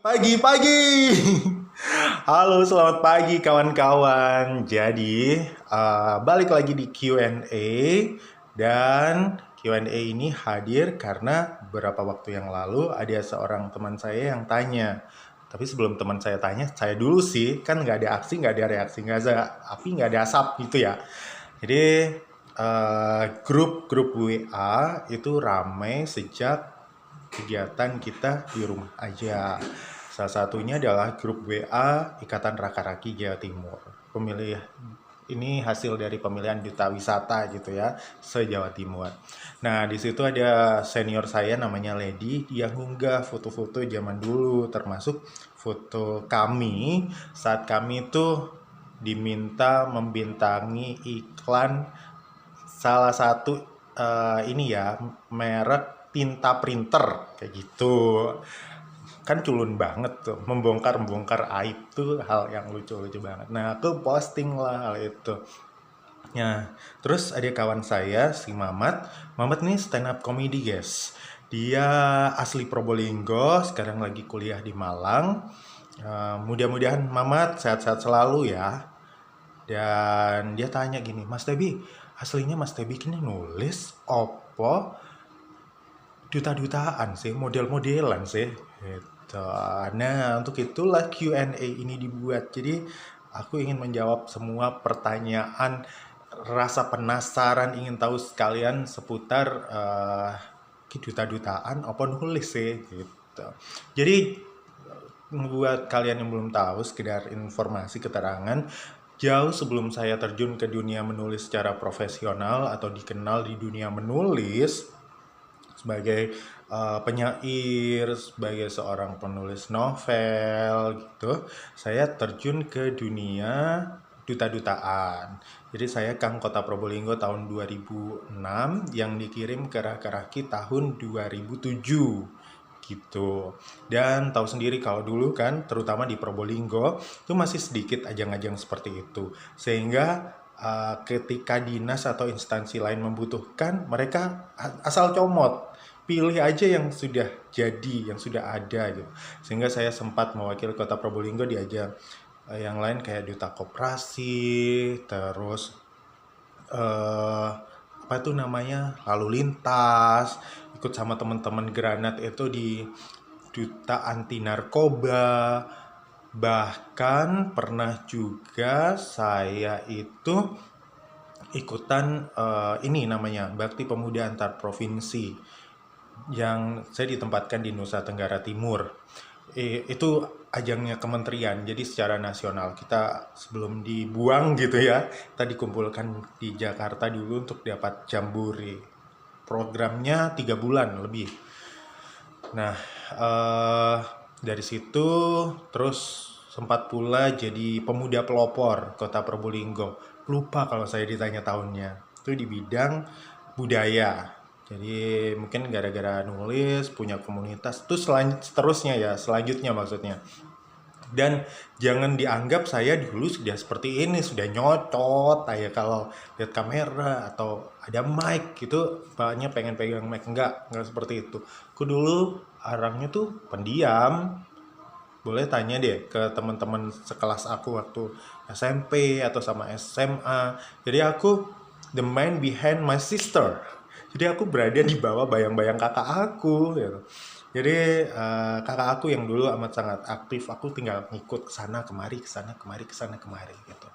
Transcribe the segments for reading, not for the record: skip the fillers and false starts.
Pagi-pagi. Halo, selamat pagi kawan-kawan. Jadi, balik lagi di Q&A dan Q&A ini hadir karena beberapa waktu yang lalu ada seorang teman saya yang tanya. Tapi sebelum teman saya tanya, saya dulu sih, kan nggak ada aksi, nggak ada reaksi, nggak ada api, nggak ada asap gitu ya. Jadi, grup-grup WA itu ramai sejak kegiatan kita di rumah aja. Salah satunya adalah grup WA Ikatan Raka-Raki Jawa Timur. Pemilih ini hasil dari pemilihan duta wisata gitu ya, se-Jawa Timur. Nah, di situ ada senior saya namanya Lady, dia ngunggah foto-foto zaman dulu, termasuk foto kami saat kami itu diminta membintangi iklan salah satu ini ya, merek tinta printer kayak gitu. Kan culun banget tuh, membongkar aib tuh hal yang lucu-lucu banget. Nah, aku posting lah hal itu. Nah, terus ada kawan saya si Mamat nih stand up comedy guys. Dia asli Probolinggo, sekarang lagi kuliah di Malang. Mudah-mudahan Mamat sehat-sehat selalu ya. Dan dia tanya gini, Mas Tebi, aslinya Mas Tebi kini nulis opo duta-dutaan sih, model-modelan sih gitu. Nah, untuk itulah Q&A ini dibuat. Jadi aku ingin menjawab semua pertanyaan, rasa penasaran, ingin tahu sekalian seputar duta-dutaan apa nulis sih gitu. Jadi buat kalian yang belum tahu, sekedar informasi keterangan, jauh sebelum saya terjun ke dunia menulis secara profesional atau dikenal di dunia menulis sebagai penyair, sebagai seorang penulis novel gitu, saya terjun ke dunia duta-dutaan. Jadi saya Kang Kota Probolinggo tahun 2006 yang dikirim ke Raka-Raki tahun 2007 gitu. Dan tahu sendiri kalau dulu kan terutama di Probolinggo itu masih sedikit ajang-ajang seperti itu. Sehingga ketika dinas atau instansi lain membutuhkan, mereka asal comot, pilih aja yang sudah jadi, yang sudah ada gitu. Sehingga saya sempat mewakili Kota Probolinggo di ajang yang lain kayak duta koperasi, terus apa itu namanya, lalu lintas, ikut sama teman-teman Granat itu di duta anti narkoba. Bahkan pernah juga saya itu ikutan ini namanya Bakti Pemuda Antar Provinsi yang saya ditempatkan di Nusa Tenggara Timur. Itu ajangnya kementerian, jadi secara nasional kita sebelum dibuang gitu ya, kita dikumpulkan di Jakarta dulu untuk dapat jambore. Programnya 3 bulan lebih. Nah, dari situ terus sempat pula jadi pemuda pelopor Kota Probolinggo. Lupa kalau saya ditanya tahunnya. Itu di bidang budaya. Jadi mungkin gara-gara nulis, punya komunitas, itu seterusnya ya, selanjutnya maksudnya. Dan jangan dianggap saya dulu sudah seperti ini, sudah nyocot kayak kalau lihat kamera atau ada mic gitu, banyak pengen pegang mic. Enggak seperti itu. Aku dulu orangnya tuh pendiam. Boleh tanya deh ke teman-teman sekelas aku waktu SMP atau sama SMA. Jadi aku the man behind my sister. Jadi aku berada di bawah bayang-bayang kakak aku gitu. Jadi kakak aku yang dulu amat sangat aktif, aku tinggal ngikut kesana kemari, kesana kemari, kesana kemari gitu.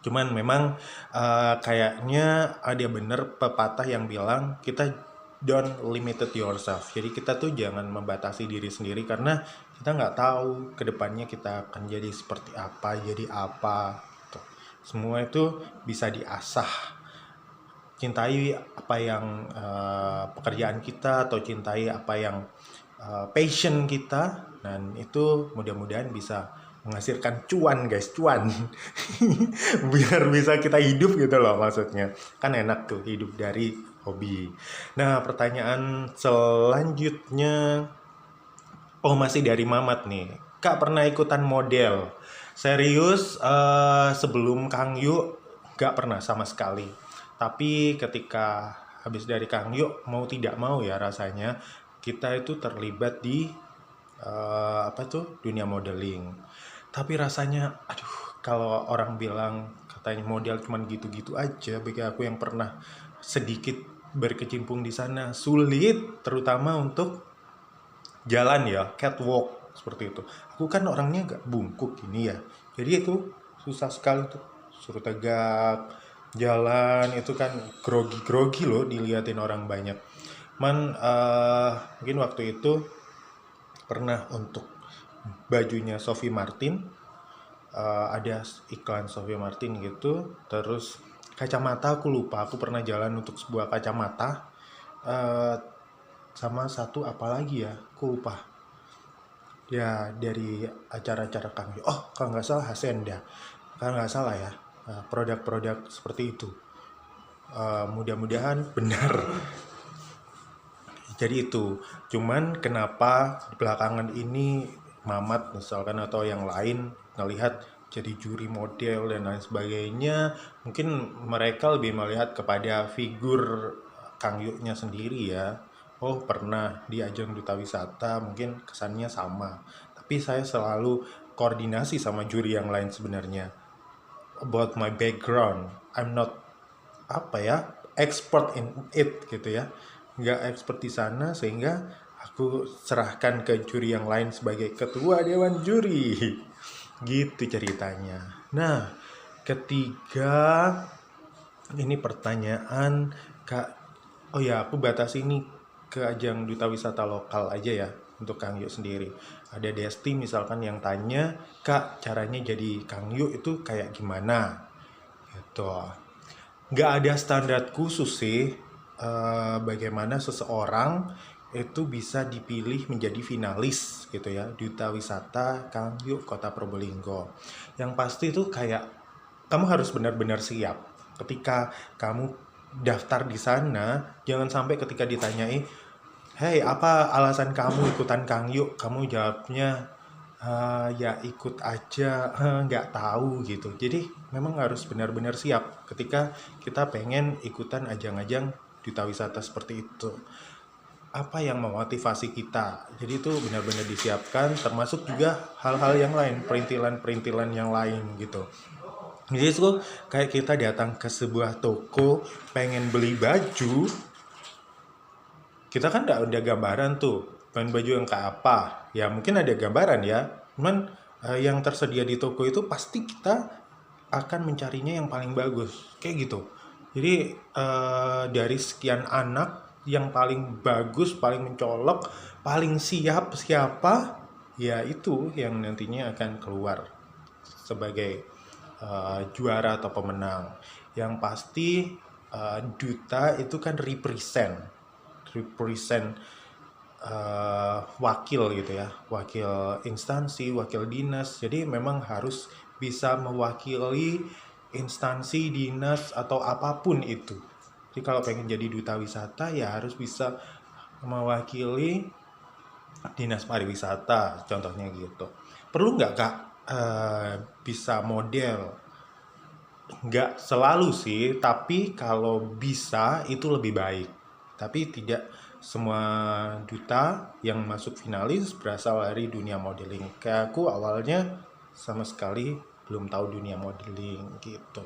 Cuman memang kayaknya ada bener pepatah yang bilang kita don't limited yourself. Jadi kita tuh jangan membatasi diri sendiri karena kita nggak tahu kedepannya kita akan jadi seperti apa, jadi apa. Gitu. Semua itu bisa diasah. Cintai apa yang pekerjaan kita atau cintai apa yang passion kita, dan itu mudah-mudahan bisa menghasilkan cuan guys, cuan. Biar bisa kita hidup gitu loh, maksudnya kan enak tuh hidup dari hobi. Nah, pertanyaan selanjutnya, oh masih dari Mamat nih, Kak pernah ikutan model? Serius, sebelum Kang Yu gak pernah sama sekali. Tapi ketika habis dari Kang Yu, mau tidak mau ya rasanya kita itu terlibat di apa tuh, dunia modeling. Tapi rasanya, aduh, kalau orang bilang katanya model cuman gitu-gitu aja, bagi aku yang pernah sedikit berkecimpung di sana, sulit, terutama untuk jalan ya, catwalk seperti itu. Aku kan orangnya agak bungkuk gini ya, jadi itu susah sekali tuh, suruh tegak, jalan itu kan grogi-grogi loh diliatin orang banyak. Mungkin waktu itu pernah untuk bajunya Sophie Martin, ada iklan Sophie Martin gitu, terus kacamata aku lupa, aku pernah jalan untuk sebuah kacamata, eh, sama satu apa lagi ya, aku lupa ya, dari acara-acara kami. Oh, kalau nggak salah Hasenda, kalau nggak salah ya. Produk-produk seperti itu. Mudah-mudahan benar. Jadi itu, cuman kenapa belakangan ini Mamat misalkan atau yang lain ngelihat jadi juri model dan lain sebagainya, mungkin mereka lebih melihat kepada figur Kang Yuknya sendiri ya. Oh, pernah di ajang duta wisata, mungkin kesannya sama. Tapi saya selalu koordinasi sama juri yang lain sebenarnya. About my background, I'm not apa ya, expert in it gitu ya, nggak expert di sana, sehingga aku serahkan ke juri yang lain sebagai ketua dewan juri. Gitu ceritanya. Nah, ketiga, ini pertanyaan Kak. Oh ya, aku batasi ini ke ajang duta wisata lokal aja ya, untuk Kang Yuk sendiri. Ada Desti misalkan yang tanya, Kak, caranya jadi Kang Yuk itu kayak gimana gitu. Nggak ada standar khusus sih, bagaimana seseorang itu bisa dipilih menjadi finalis gitu ya, duta wisata Kang Yuk Kota Probolinggo. Yang pasti itu kayak kamu harus benar-benar siap ketika kamu daftar di sana. Jangan sampai ketika ditanyai, "Hei, apa alasan kamu ikutan Kang Yuk?" Kamu jawabnya, ya ikut aja, nggak tahu gitu. Jadi memang harus benar-benar siap ketika kita pengen ikutan ajang-ajang duta wisata seperti itu. Apa yang memotivasi kita? Jadi itu benar-benar disiapkan, termasuk juga hal-hal yang lain, perintilan-perintilan yang lain gitu. Jadi itu kayak kita datang ke sebuah toko pengen beli baju, kita kan udah gambaran tuh pengen baju yang kayak apa. Ya mungkin ada gambaran ya, cuman yang tersedia di toko itu pasti kita akan mencarinya yang paling bagus kayak gitu. Jadi dari sekian anak, yang paling bagus, paling mencolok, paling siap siapa, ya itu yang nantinya akan keluar sebagai juara atau pemenang. Yang pasti duta itu kan represent wakil gitu ya, wakil instansi, wakil dinas. Jadi memang harus bisa mewakili instansi, dinas, atau apapun itu. Jadi kalau pengen jadi duta wisata ya harus bisa mewakili dinas pariwisata, contohnya gitu. Perlu nggak Kak bisa model? Nggak selalu sih, tapi kalau bisa itu lebih baik. Tapi tidak semua duta yang masuk finalis berasal dari dunia modeling. Kayak aku awalnya sama sekali belum tahu dunia modeling gitu.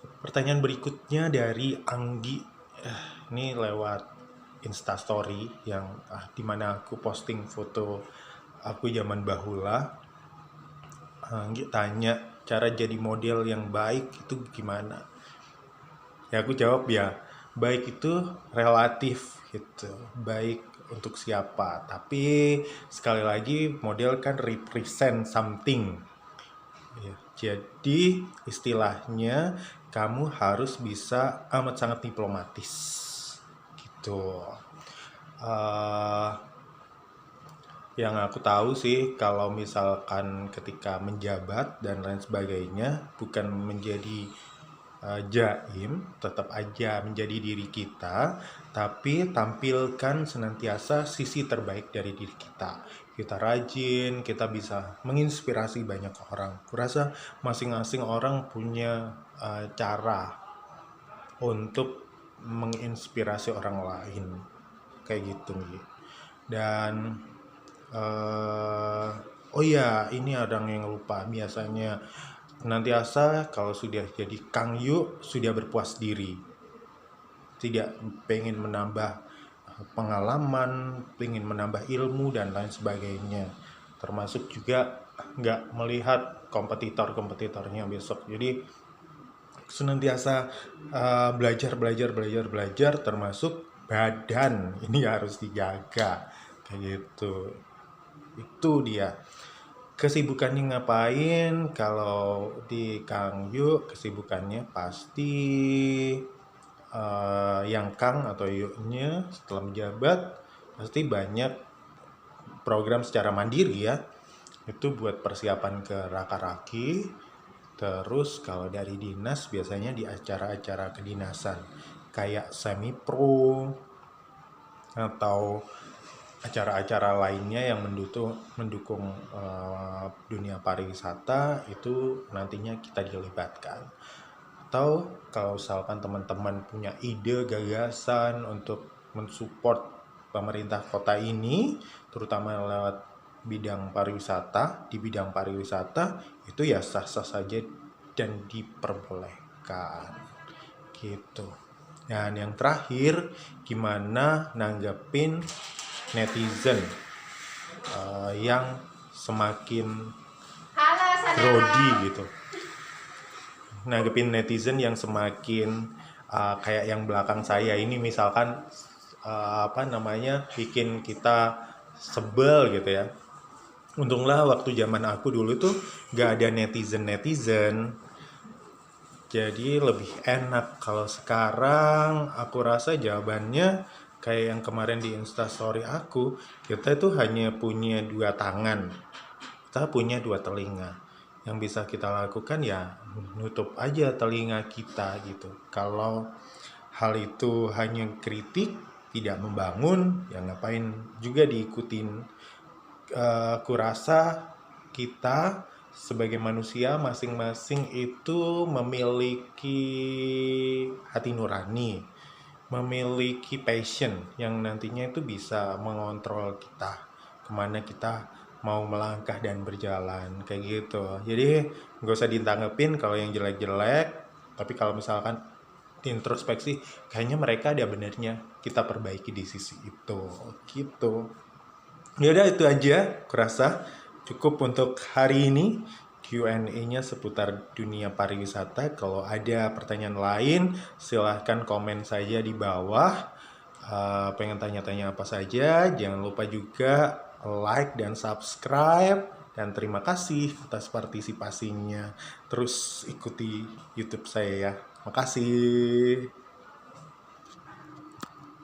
Pertanyaan berikutnya dari Anggi. Ini lewat Instastory yang dimana aku posting foto aku zaman bahula. Anggi tanya, cara jadi model yang baik itu gimana? Ya aku jawab ya, baik itu relatif gitu. Baik untuk siapa? Tapi sekali lagi model kan represent something. Ya, jadi istilahnya kamu harus bisa amat sangat diplomatis gitu. Eh, yang aku tahu sih, kalau misalkan ketika menjabat dan lain sebagainya, bukan menjadi jaim, tetap aja menjadi diri kita, tapi tampilkan senantiasa sisi terbaik dari diri kita. Kita rajin, kita bisa menginspirasi banyak orang. Kurasa masing-masing orang punya cara untuk menginspirasi orang lain, kayak gitu nih. Dan oh ya, ini ada yang lupa. Biasanya senantiasa kalau sudah jadi Kang Yu sudah berpuas diri, tidak pengen menambah pengalaman, pengen menambah ilmu dan lain sebagainya. Termasuk juga nggak melihat kompetitornya besok. Jadi senantiasa belajar, termasuk badan ini harus dijaga kayak gitu. Itu dia. Kesibukannya ngapain? Kalau di Kang Yu kesibukannya pasti yang Kang atau Yu-nya setelah menjabat pasti banyak program secara mandiri ya. Itu buat persiapan ke Raka-Raki. Terus kalau dari dinas biasanya di acara-acara kedinasan kayak semi pro atau acara-acara lainnya yang mendukung dunia pariwisata itu nantinya kita dilibatkan. Atau kalau misalkan teman-teman punya ide gagasan untuk mensupport pemerintah kota ini, terutama lewat bidang pariwisata, di bidang pariwisata itu ya sah-sah saja dan diperbolehkan gitu. Dan yang terakhir, gimana nanggepin netizen yang semakin grody gitu. Nanggepin netizen yang semakin kayak yang belakang saya ini, misalkan bikin kita sebel gitu ya. Untunglah waktu zaman aku dulu tuh gak ada netizen. Jadi lebih enak. Kalau sekarang aku rasa jawabannya kayak yang kemarin di Instastory aku, kita itu hanya punya 2 tangan, kita punya 2 telinga. Yang bisa kita lakukan ya nutup aja telinga kita gitu. Kalau hal itu hanya kritik, tidak membangun, ya ngapain juga diikutin. Kurasa kita sebagai manusia masing-masing itu memiliki hati nurani, memiliki passion yang nantinya itu bisa mengontrol kita kemana kita mau melangkah dan berjalan kayak gitu. Jadi nggak usah ditanggepin kalau yang jelek-jelek, tapi kalau misalkan introspeksi kayaknya mereka ada benernya, kita perbaiki di sisi itu gitu. Yaudah itu aja, kurasa cukup untuk hari ini Q&A-nya seputar dunia pariwisata. Kalau ada pertanyaan lain silahkan komen saja di bawah. Pengen tanya-tanya apa saja, jangan lupa juga like dan subscribe. Dan terima kasih atas partisipasinya. Terus ikuti YouTube saya ya. Makasih.